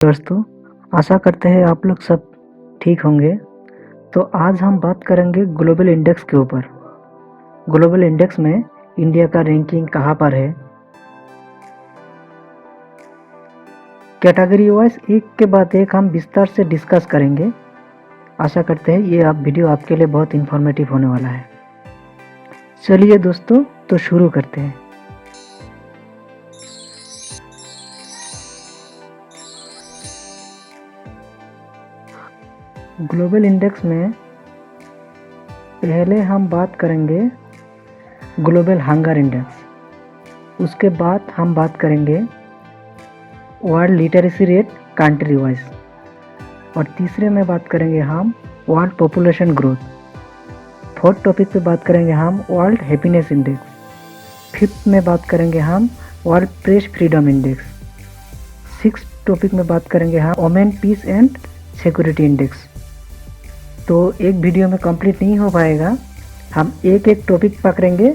दोस्तों, आशा करते हैं आप लोग सब ठीक होंगे। तो आज हम बात करेंगे ग्लोबल इंडेक्स के ऊपर। ग्लोबल इंडेक्स में इंडिया का रैंकिंग कहाँ पर है, कैटेगरी वाइज एक के बाद एक हम विस्तार से डिस्कस करेंगे। आशा करते हैं ये वीडियो आपके लिए बहुत इंफॉर्मेटिव होने वाला है। चलिए दोस्तों, तो शुरू करते हैं। ग्लोबल इंडेक्स में पहले हम बात करेंगे ग्लोबल हंगर इंडेक्स, उसके बाद हम बात करेंगे world literacy rate country wise, और तीसरे में बात करेंगे हम world population growth. Fourth topic पे बात करेंगे हम वर्ल्ड हैप्पीनेस इंडेक्स। फिफ्थ में बात करेंगे हम world press freedom index. Six topic में बात करेंगे हम women peace and security index. तो एक वीडियो में कंप्लीट नहीं हो पाएगा, हम एक एक टॉपिक पकड़ेंगे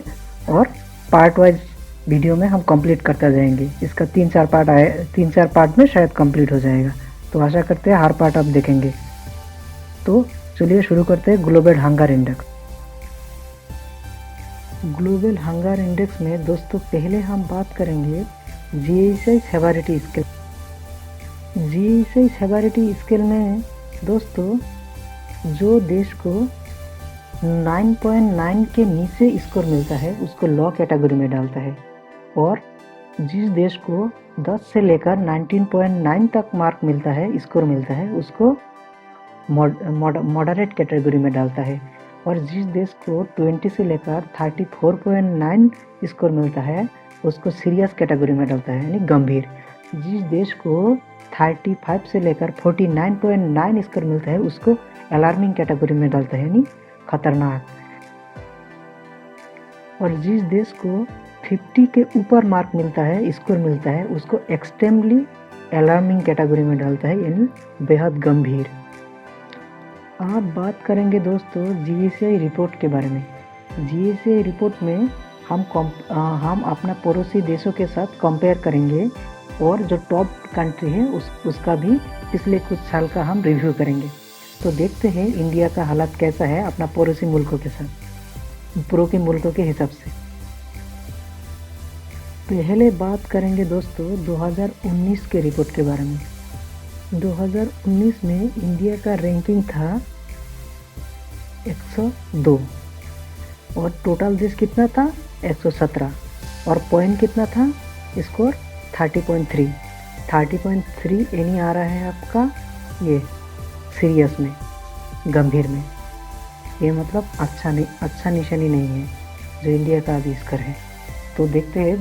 और पार्ट वाइज वीडियो में हम कंप्लीट करते जाएंगे। इसका 3-4 पार्ट आए, 3-4 पार्ट में शायद कंप्लीट हो जाएगा। तो आशा करते हैं हर पार्ट आप देखेंगे। तो चलिए शुरू करते हैं global hunger index. Global hunger index में दोस्तों पहले हम बात करेंगे GSI severity scale. GSI severity scale में दोस्तों जो देश को 9.9 के नीचे स्कोर मिलता है उसको लो कैटेगरी में डालता है, और जिस देश को 10 से लेकर 19.9 तक मार्क मिलता है, स्कोर मिलता है, उसको मॉडरेट कैटेगरी में डालता है। और जिस देश को 20 से लेकर 34.9 स्कोर मिलता है उसको सीरियस कैटेगरी में डालता है, यानी गंभीर। जिस देश को 35 से लेकर 49.9 स्कोर मिलता है उसको अलार्मिंग कैटेगरी में डालता है, यानी खतरनाक। और जिस देश को 50 के ऊपर मार्क मिलता है, स्कोर मिलता है, उसको एक्सट्रीमली अलार्मिंग कैटेगरी में डालता है, यानी बेहद गंभीर। आप बात करेंगे दोस्तों जीएसआई रिपोर्ट के बारे में। जीएसआई रिपोर्ट में हम अपना पड़ोसी देशों के साथ कंपेयर करेंगे, और जो टॉप कंट्री है उसका भी पिछले कुछ साल का हम रिव्यू करेंगे। तो देखते हैं इंडिया का हालत कैसा है अपना पड़ोसी मुल्कों के साथ, पड़ोसी मुल्कों के हिसाब से। पहले बात करेंगे दोस्तों 2019 के रिपोर्ट के बारे में। 2019 में इंडिया का रैंकिंग था 102, और टोटल देश कितना था 117, और पॉइंट कितना था, स्कोर 30.3। 30.3 यानी आ रहा है आपका ये सीरियस में, गंभीर में। ये मतलब अच्छा निशानी नहीं है जो इंडिया का अभी स्कोर है। तो देखते हैं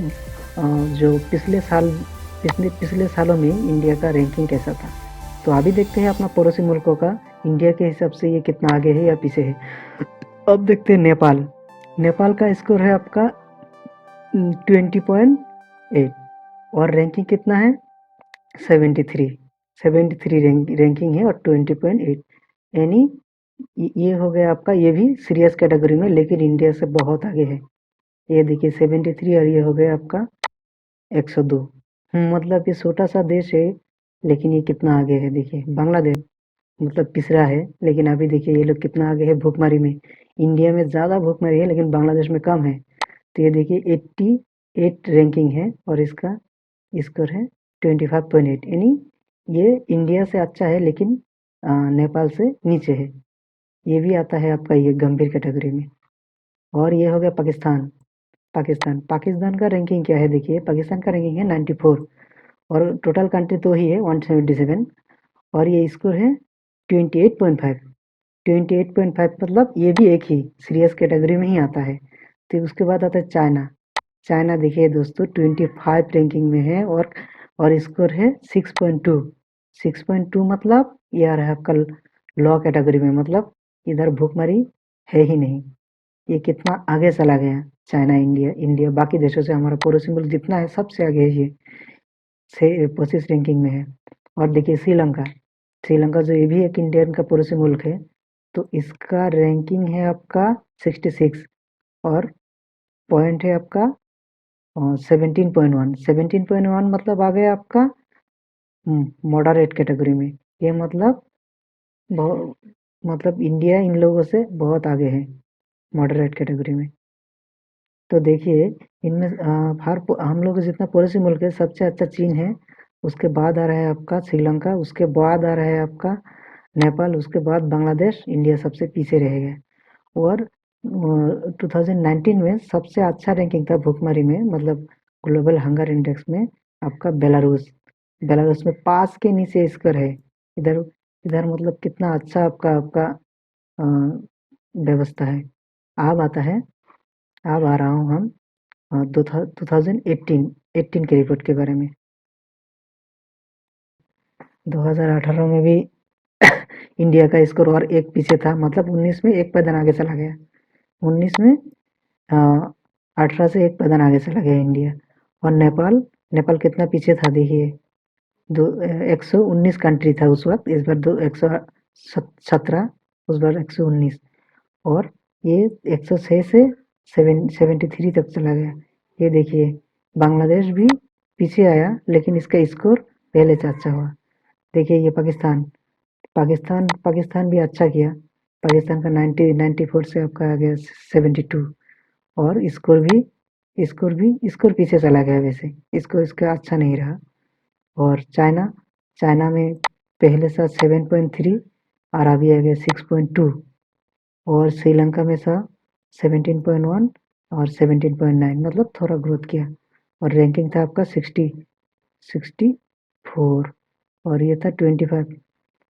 जो पिछले सालों में इंडिया का रैंकिंग कैसा था। तो अभी देखते हैं अपना पड़ोसी मुल्कों का इंडिया के हिसाब से ये कितना आगे है या पीछे है। अब देखते हैं नेपाल का स्कोर है आपका 20.8, और रैंकिंग कितना है 73 रैंकिंग है, और 20.8 यानी ये हो गया आपका, ये भी सीरियस कैटेगरी में, लेकिन इंडिया से बहुत आगे है। ये देखिए 73, और ये हो गया आपका 102। मतलब ये छोटा सा देश है, लेकिन ये कितना आगे है। देखिए बांग्लादेश मतलब तीसरा है, लेकिन अभी देखिए ये लोग कितना आगे है भूखमरी में। इंडिया में ज़्यादा भूखमरी है लेकिन बांग्लादेश में कम है। तो ये देखिए 88 रैंकिंग है, और इसका स्कोर है 25.8, यानी ये इंडिया से अच्छा है लेकिन नेपाल से नीचे है। ये भी आता है आपका ये गंभीर कैटेगरी में। और ये हो गया पाकिस्तान का रैंकिंग क्या है, देखिए पाकिस्तान का रैंकिंग है 94, और टोटल कंट्री तो ही है 177, और ये स्कोर है 28.5। 28.5 मतलब ये भी एक ही सीरियस कैटेगरी में ही आता है। तो उसके बाद आता है चाइना देखिए दोस्तों 25 रैंकिंग में है, और स्कोर है 6.2। 6.2 मतलब ये आ रहा है आपका लो कैटेगरी में, मतलब इधर भूखमरी है ही नहीं। ये कितना आगे चला गया चाइना। इंडिया बाकी देशों से, हमारा पड़ोसी मुल्क जितना है सबसे आगे है ये, 25 रैंकिंग में है। और देखिए श्रीलंका जो ये भी एक इंडियन का पड़ोसी मुल्क है, तो इसका रैंकिंग है आपका 66, और पॉइंट है आपका 17.1। 17.1 मतलब आ गया आपका मॉडरेट कैटेगरी में। ये मतलब इंडिया इन लोगों से बहुत आगे है मॉडरेट कैटेगरी में। तो देखिए इनमें हम लोग जितना पड़ोसी मुल्क है सबसे अच्छा चीन है, उसके बाद आ रहा है आपका श्रीलंका, उसके बाद आ रहा है आपका नेपाल, उसके बाद बांग्लादेश, इंडिया सबसे पीछे रहेगा। और 2019 में सबसे अच्छा रैंकिंग था भुखमरी में, मतलब ग्लोबल हंगर इंडेक्स में आपका बेलारूस। बेलारूस में 5 के नीचे स्कोर है। इधर इधर मतलब कितना अच्छा आपका आपका अ, व्यवस्था है। अब आता है अब आ रहा हूँ हम 2018 के रिपोर्ट के बारे में। 2018 में भी इंडिया का स्कोर और एक पीछे था, मतलब 19 में एक पैदल आगे चला गया। 19 में 18 से एक पैदल आगे चला गया इंडिया। और नेपाल नेपाल कितना पीछे था देखिए, 119 कंट्री था उस वक्त, इस बार 117, उस बार 119। और ये 106 से 73 तक चला गया। ये देखिए बांग्लादेश भी पीछे आया, लेकिन इसका स्कोर पहले से अच्छा हुआ। देखिए ये पाकिस्तान भी अच्छा किया। पाकिस्तान का 94 से आपका आ गया 72। और स्कोर पीछे चला गया, वैसे इसको इसका अच्छा नहीं रहा। और चाइना चाइना में पहले था 7.3 और अभी आ गया 6.2। और श्रीलंका में था 17.1 और 17.9, मतलब थोड़ा ग्रोथ किया। और रैंकिंग था आपका 64 और ये था 25।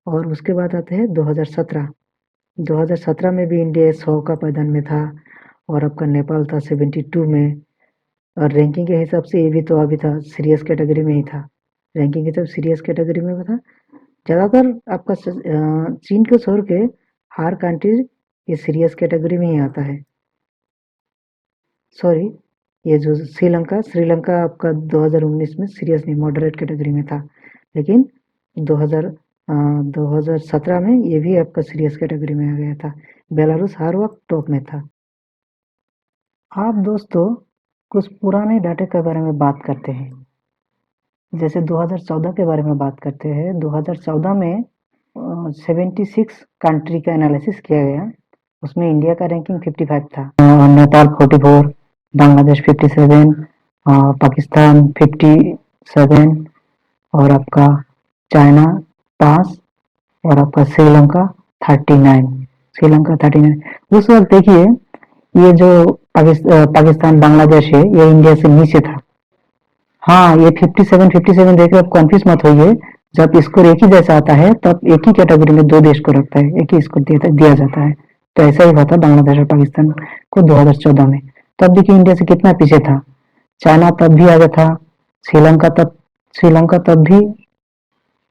और उसके बाद आते हैं 2017। 2017 में भी इंडिया 100 का पायदान में था। और आपका नेपाल था 72 में। और रैंकिंग के हिसाब से ये भी तो अभी था, सीरियस कैटेगरी में ही था। रैंकिंग के हिसाब से सीरियस कैटेगरी में था। ज़्यादातर आपका चीन को छोड़ के हर कंट्री ये सीरियस कैटेगरी में ही आता है। सॉरी, ये जो श्रीलंका आपका 2019 में सीरियस नहीं, मॉडरेट कैटेगरी में था। लेकिन 2017 में ये भी आपका सीरियस कैटेगरी में आ गया था। बेलारूस हर वक्त टॉप में था। आप दोस्तों कुछ पुराने डाटे के बारे में बात करते हैं। जैसे 2014 के बारे में बात करते हैं। 2014 में 76 कंट्री का एनालिसिस किया गया। उसमें इंडिया का रैंकिंग 55 था, नेपाल 44, बांग्लादेश 57, पाकिस्तान 57, और आपका चाइना 5, और आपका श्रीलंका 39। श्रीलंका 39 उस वक्त देखिए, ये जो पाकिस्तान बांग्लादेश है ये इंडिया से नीचे था। हाँ, ये 57 देख आप कंफ्यूज मत होइए। जब स्कोर एक ही जैसा आता है तब एक ही कैटेगरी में दो देश को रखता है, एक ही स्कोर दिया जाता है। तो ऐसा ही हुआ था बांग्लादेश और पाकिस्तान को 2014 में। तब देखिए इंडिया से कितना पीछे था। चाइना तब भी आगे था। श्रीलंका तब भी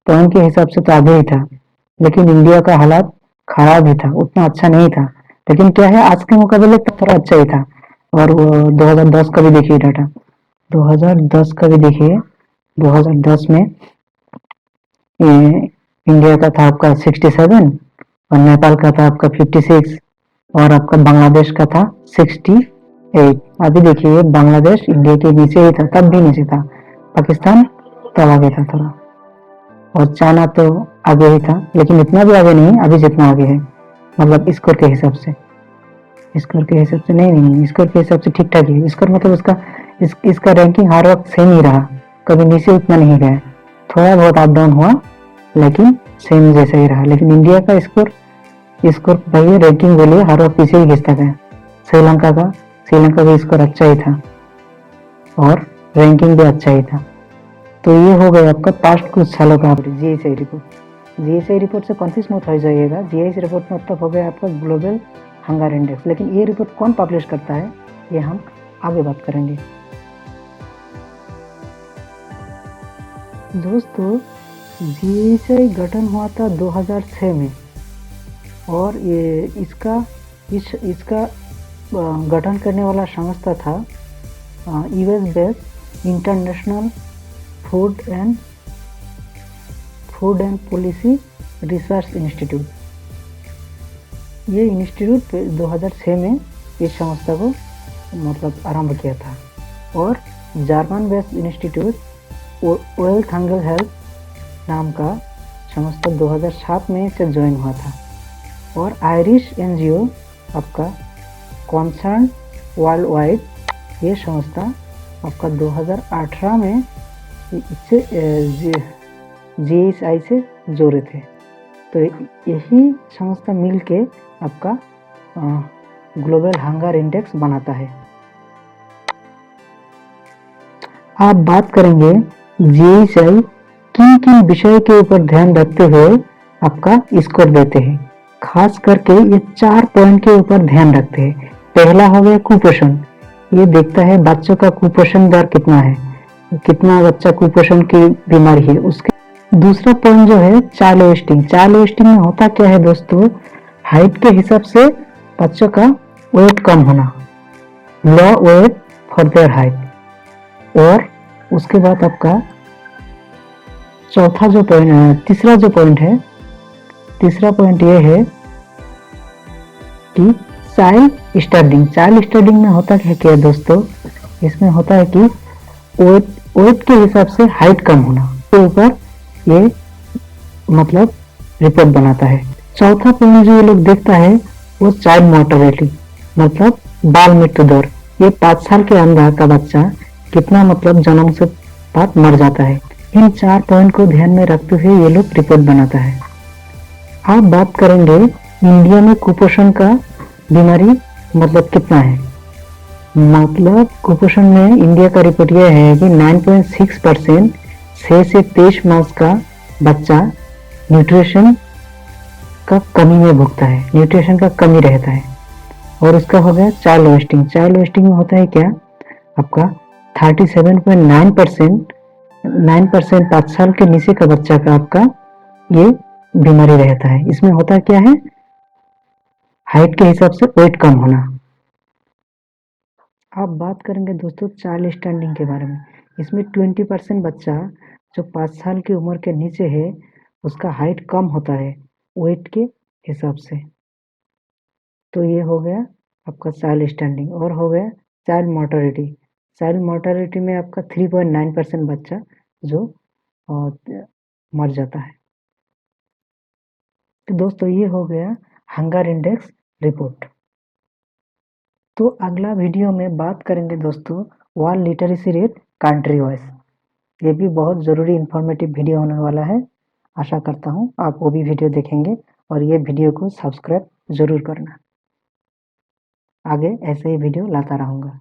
पॉइंट के हिसाब से तो आगे ही था। लेकिन इंडिया का हालात खराब ही था, उतना अच्छा नहीं था। लेकिन क्या है, आज के मुकाबले तब थोड़ा अच्छा ही था। और वो 2010 का भी देखिए डाटा, 2010 का भी देखिए। 2010 में इंडिया का था आपका 67, और नेपाल का था आपका 56, और आपका बांग्लादेश का था 68। अभी देखिए बांग्लादेश इंडिया के नीचे ही था, तब भी नीचे था। पाकिस्तान तब आगे था थोड़ा। और चाइना तो आगे ही था, लेकिन इतना भी आगे नहीं अभी जितना आगे है, मतलब स्कोर के हिसाब से। स्कोर के हिसाब से नहीं, स्कोर के हिसाब से ठीक ठाक ही। स्कोर मतलब इसका रैंकिंग हर वक्त सेम ही रहा, कभी नीचे उतना नहीं गया। थोड़ा बहुत अप डाउन हुआ, लेकिन सेम जैसा ही रहा। लेकिन इंडिया का स्कोर भाई रैंकिंग बोलिए हर वक्त पीछे ही खिंचता गया। श्रीलंका का स्कोर अच्छा ही था और रैंकिंग भी अच्छा ही था। तो ये हो गया आपका पास्ट कुछ सालों का जीएसआई रिपोर्ट। जीएसआई रिपोर्ट से कन्फ्यूज मत हो जाइएगा। जीएसआई रिपोर्ट मतलब हो गया आपका ग्लोबल हंगर इंडेक्स। लेकिन ये रिपोर्ट कौन पब्लिश करता है ये हम आगे बात करेंगे। दोस्तों जीएसआई गठन हुआ था 2006 में, और ये इसका गठन करने वाला संस्था था US based international food and policy research institute. ये इंस्टीट्यूट 2006 में इस संस्था को मतलब आरंभ किया था। और German based institute wealth hunger health नाम का संस्था 2007 में इसे ज्वाइन हुआ था और आयरिश एनजीओ आपका कॉन्सर्न वर्ल्ड वाइड ये संस्था आपका 2018 में इससे GSI से जोड़े थे। तो यही संस्था मिल के आपका ग्लोबल हंगर इंडेक्स बनाता है। आप बात करेंगे GSI किन किन विषय के ऊपर ध्यान रखते हुए आपका स्कोर देते हैं। खास करके ये 4 पॉइंट के ऊपर ध्यान रखते हैं। पहला हो गया कुपोषण, ये देखता है बच्चों का कुपोषण दर कितना है, कितना बच्चा कुपोषण की बीमारी है उसके। दूसरा पॉइंट जो है चाइल्ड वेस्टिंग। चाइल्ड वेस्टिंग में होता क्या है दोस्तों, हाइट के हिसाब से बच्चों का वेट कम होना, लो वेट फॉर देयर हाइट। और उसके बाद आपका चौथा जो पॉइंट है, तीसरा जो पॉइंट है, तीसरा पॉइंट ये है कि चाइल्ड स्टडिंग। चाइल्ड स्टडिंग में होता क्या दोस्तों, इसमें होता है कि वेट के हिसाब से हाइट कम होना के ऊपर ये मतलब रिपोर्ट बनाता है। चौथा पॉइंट जो ये लोग देखता है वो चाइल्ड मोर्टेलिटी मतलब बाल मृत्यु दर। ये 5 साल के अंदर का बच्चा कितना मतलब जन्म से बाद मर जाता है। इन 4 पॉइंट को ध्यान में रखते हुए ये लोग रिपोर्ट बनाता है। आप बात करेंगे इंडिया में कुपोषण का बीमारी मतलब कितना है। मतलब कुपोषण में इंडिया का रिपोर्ट यह है कि 9.6% 6 से 23 मास का बच्चा न्यूट्रिशन का कमी में भुगता है, न्यूट्रिशन का कमी रहता है। और उसका हो गया चाइल्ड वेस्टिंग। चाइल्ड वेस्टिंग में होता है क्या, आपका 37.9% 5 साल के नीचे का बच्चा का आपका ये बीमारी रहता है। इसमें होता क्या है, हाइट के हिसाब से वेट कम होना। आप बात करेंगे दोस्तों चाइल्ड स्टैंडिंग के बारे में। इसमें 20% बच्चा जो 5 साल की उम्र के नीचे है उसका हाइट कम होता है वेट के हिसाब से। तो ये हो गया आपका चाइल्ड स्टैंडिंग। और हो गया चाइल्ड मोर्टेलिटी। चाइल्ड मोर्टेलिटी में आपका 3.9% बच्चा जो मर जाता है। तो दोस्तों ये हो गया हंगर इंडेक्स रिपोर्ट। तो अगला वीडियो में बात करेंगे दोस्तों world literacy rate country wise. ये भी बहुत ज़रूरी इंफॉर्मेटिव वीडियो होने वाला है। आशा करता हूँ आप वो भी वीडियो देखेंगे और ये वीडियो को सब्सक्राइब ज़रूर करना। आगे ऐसे ही वीडियो लाता रहूँगा।